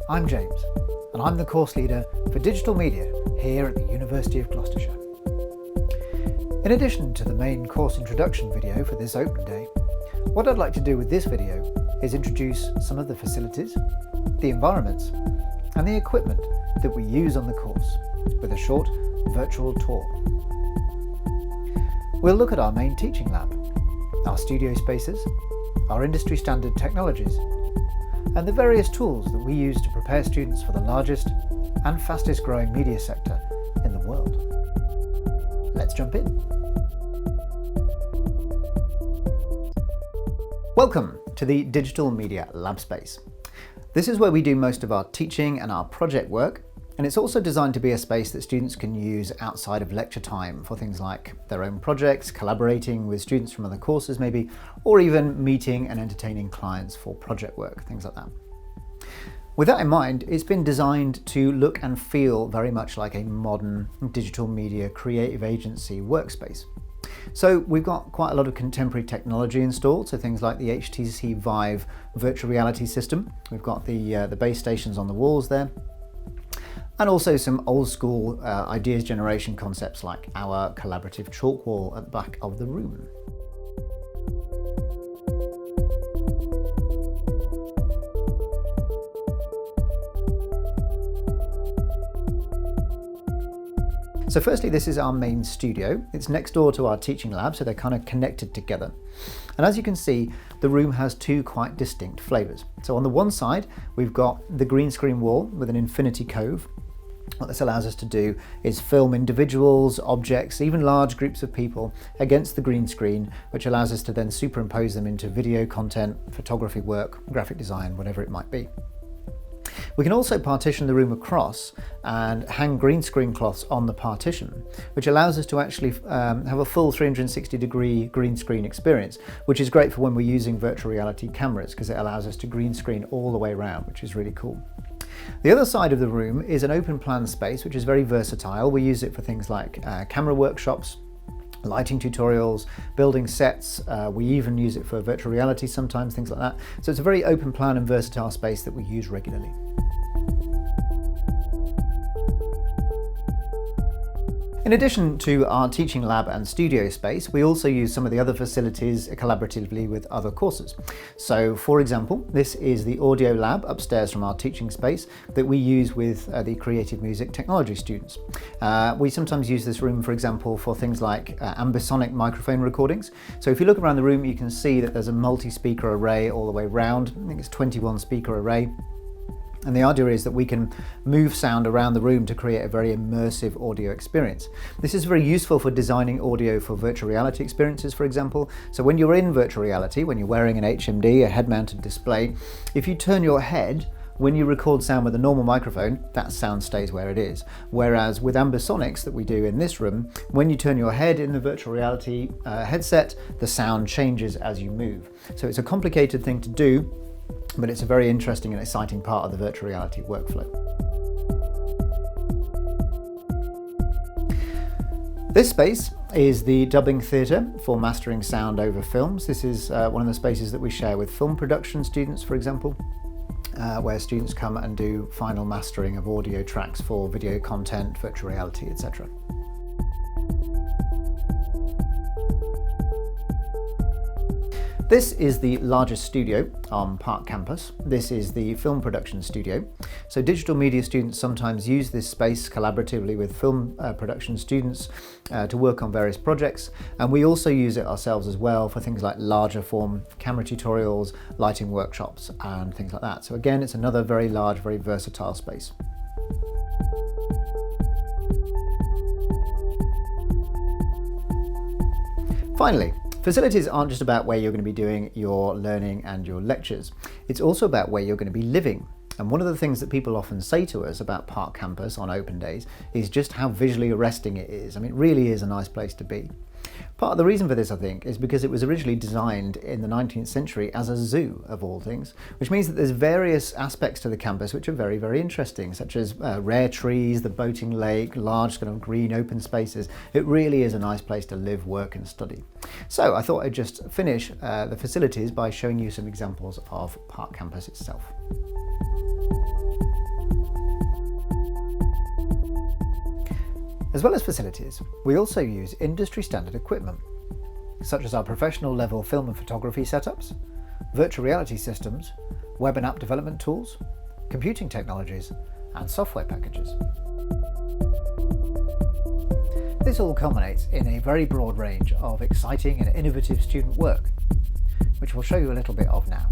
I'm James, and I'm the course leader for digital media here at the University of Gloucestershire. In addition to the main course introduction video for this open day, what I'd like to do with this video is introduce some of the facilities, the environments, and the equipment that we use on the course with a short virtual tour. We'll look at our main teaching lab, our studio spaces, our industry standard technologies, and the various tools that we use to prepare students for the largest and fastest growing media sector in the world. Let's jump in. Welcome to the Digital Media Lab Space. This is where we do most of our teaching and our project work, and it's also designed to be a space that students can use outside of lecture time for things like their own projects, collaborating with students from other courses maybe, or even meeting and entertaining clients for project work, things like that. With that in mind, it's been designed to look and feel very much like a modern digital media creative agency workspace. So we've got quite a lot of contemporary technology installed, so things like the HTC Vive virtual reality system. We've got the base stations on the walls there, and also some old school ideas generation concepts like our collaborative chalk wall at the back of the room. So firstly, this is our main studio. It's next door to our teaching lab, so they're kind of connected together. And as you can see, the room has two quite distinct flavours. So on the one side, we've got the green screen wall with an infinity cove. What this allows us to do is film individuals, objects, even large groups of people against the green screen, which allows us to then superimpose them into video content, photography work, graphic design, whatever it might be. We can also partition the room across and hang green screen cloths on the partition, which allows us to actually have a full 360-degree green screen experience, which is great for when we're using virtual reality cameras because it allows us to green screen all the way around, which is really cool. The other side of the room is an open plan space, which is very versatile. We use it for things like camera workshops, lighting tutorials, building sets. We even use it for virtual reality sometimes, things like that. So it's a very open plan and versatile space that we use regularly. In addition to our teaching lab and studio space, we also use some of the other facilities collaboratively with other courses. So for example, this is the audio lab upstairs from our teaching space that we use with the creative music technology students. We sometimes use this room, for example, for things like ambisonic microphone recordings. So if you look around the room, you can see that there's a multi-speaker array all the way around. I think it's 21 speaker array. And the idea is that we can move sound around the room to create a very immersive audio experience. This is very useful for designing audio for virtual reality experiences, for example. So when you're in virtual reality, when you're wearing an HMD, a head-mounted display, if you turn your head, when you record sound with a normal microphone, that sound stays where it is. Whereas with ambisonics that we do in this room, when you turn your head in the virtual reality headset, the sound changes as you move. So it's a complicated thing to do, but it's a very interesting and exciting part of the virtual reality workflow. This space is the dubbing theatre for mastering sound over films. This is one of the spaces that we share with film production students, for example, where students come and do final mastering of audio tracks for video content, virtual reality, etc. This is the largest studio on Park Campus. This is the film production studio. So digital media students sometimes use this space collaboratively with film production students to work on various projects. And we also use it ourselves as well for things like larger form camera tutorials, lighting workshops, and things like that. So again, it's another very large, very versatile space. Finally, facilities aren't just about where you're going to be doing your learning and your lectures. It's also about where you're going to be living. And one of the things that people often say to us about Park Campus on open days is just how visually arresting it is. I mean, it really is a nice place to be. Part of the reason for this, I think, is because it was originally designed in the 19th century as a zoo, of all things, which means that there's various aspects to the campus which are very, very interesting, such as rare trees, the boating lake, large kind of green open spaces. It really is a nice place to live, work and study. So I thought I'd just finish the facilities by showing you some examples of Park Campus itself. As well as facilities, we also use industry standard equipment, such as our professional level film and photography setups, virtual reality systems, web and app development tools, computing technologies, and software packages. This all culminates in a very broad range of exciting and innovative student work, which we'll show you a little bit of now.